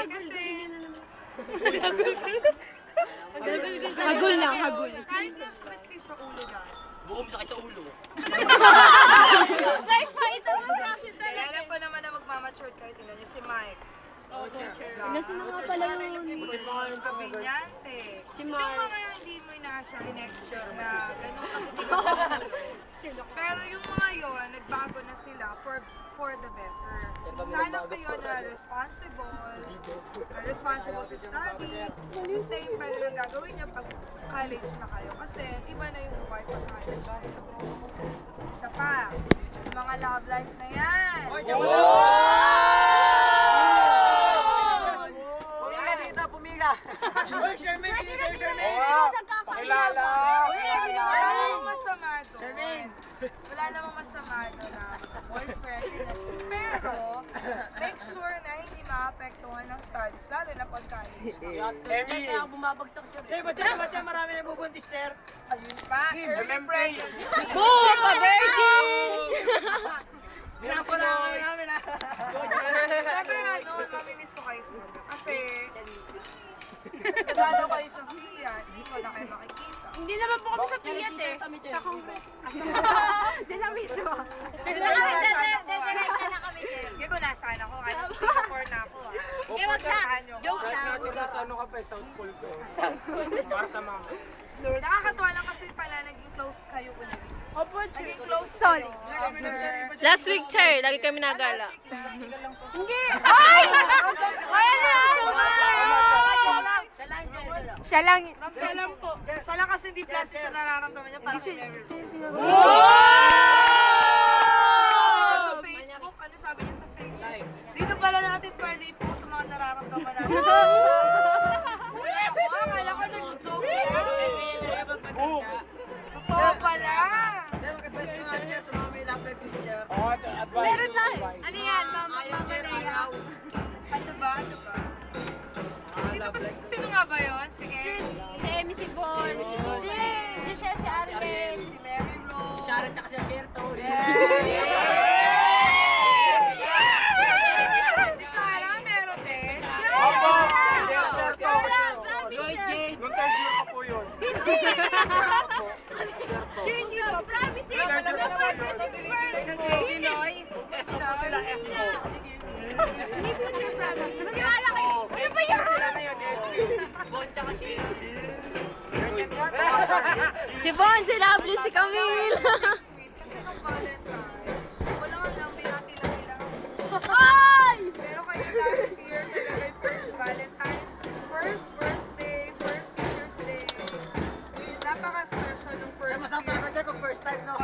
kasi... Hagul lang, hagul. Kahit nasakit kayo sa ulo dyan. Bukom sakit sa ulo. Alam ko naman na magmamature kayo. Tingnan nyo si Mike. Nasa na nga pala yun. Kabinyante. Si Yung Mark. mga hindi mo inasa, in-expect na ganun katitigas sa ulo. Pero yung mga yon nagbago na sila for the better. Sana kayo na responsible sa studies, the same pa rin ang gagawin niyo pag college na kayo. Kasi iba na yung buhay pag college kayo. Isa pa, yung mga love life na yan. Pumila dito, pumila. Uy, Sherman, si Sir Sherman. Pakilala. Wala namang masama doon. Wala namang masama doon na boyfriend. Pero, make sure na hindi maapektuhan ng studies, lalo na pag college. Emmy. Kaya bumabagsak siya. Hey, ba't yan marami na bubuntis, Ter? Ayun pa, early pregnancy. Boom! Pa-virgin! Pinakulangan namin ha. Siyempre nga noon, mamimiss ko kayo sa kasi nadalo kayo sa Fiat, hindi ko na kayo makikita. Hindi naman po kami sa Fiat eh. Sa Congress. Hindi na mismo. Kasi nasaan ako. Hindi ko nasaan ako, kahit sa Singapore na ako. Hindi, wag na. Joke lang. Nasa ano ka pa, South Pole ko. Para sa mama. Nakakatuwa lang kasi pala naging close kayo ulit. Opo, Naging close kayo. Last week, Cher, lagi kami nagala. Hindi! Ay! Ayan na! Siya lang. Siya lang po. Siya lang kasi hindi plastic sa nararamdaman niya para kay Mary Rose. Sa Facebook, ano sabi niya sa Facebook? Dito pala natin pwede i-post sa mga nararamdaman natin. Wala ako, akala ko nag-joke lang. Totoo pala. Pero mag-advise ko nga niya sa mga may laptop teacher. Meron na. Ano yan, mama? Ayaw niya na ayaw. Ano ba? Ano ba? Sino nga ba yun? Si Emmy? Si Emmy, si Bon. Si Giselle, si Ariel. Si Mary Rose? Sharon tsaka si Alberto. Si Sarah, meron din. Lloyd Jane. Nung third year pa po yun. Sir, hindi mo. Promise, sir. Pinoy? Esko po sila, Esko. Hindi po, sir, promise. Maniwala kayo. Ano ba yan? Bon tsaka si... Si Bon, si Lovely, si Camille. Sweet. Kasi nung Valentine, wala ka nang pinati lang nila. Ay! Pero kayo last year talaga yung first Valentine's, first birthday, first Teacher's Day. Napaka-special nung first Masama year. ka dyan kung first time, no?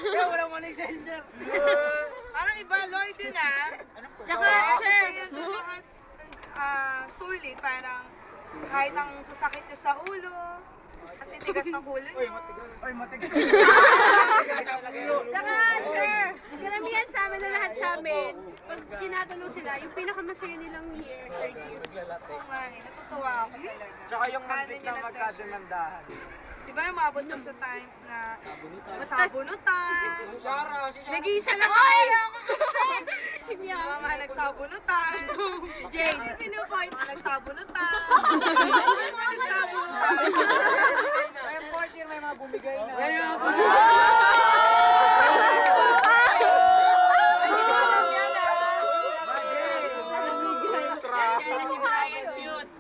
Kaya walang money sender. Parang iba, Lloyd yun ah. Tsaka, Kasi sir. yun yung lahat sulit, parang kahit ang sasakit niyo sa ulo, at titigas ng ulo niyo. Ay, matigas. Tsaka, sir, karamihan sa amin na lahat sa amin, pag tinatanong sila, yung pinakamasaya nilang year, third year. Oo nga eh, natutuwa ako talaga. Tsaka yung Kala muntik niya na na magkademandahan. Diba yung mabot na sa times na magsabunutan, Nag-iisa na kayo! mga nagsabunutan, Jade. mga nagsabunutan, mga nagsabunutan. Ay, fourth year may mga bumigay na. Hindi ko alam yan ah. Si Brian Cute.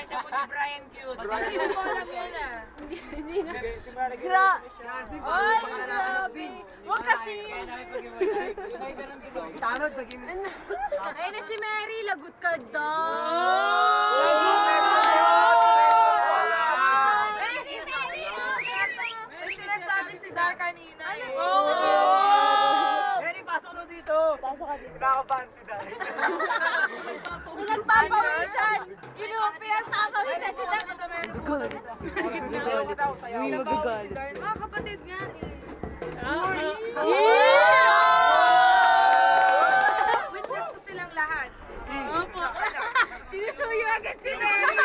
Siya po si Brian Cute. Hindi ko alam yan ah. Hindi na. Ay, grabe. Huwag kasi. Tanod, naging... Ay na si Mary, lagot ka daw. Ay, si Mary. May sinasabi si Dar kanina eh. Mary, pasok daw dito. Nakakabahan si Dad. May nagpapawisan. Pinagpapawisan si Dad. Nabawi si Dar. Mga kapatid nga eh. Witness ko silang lahat. Opo. Sinusuyo agad si Mary eh.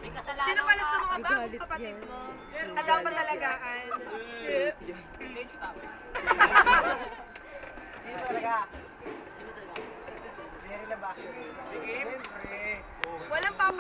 May kasalanan Sino pala sa mga ka ba? Ang kapatid mo. Na dapat talagaan. Teenage top. Sino talaga? Sino talaga? Very labas. Sige. Siyempre. Walang papa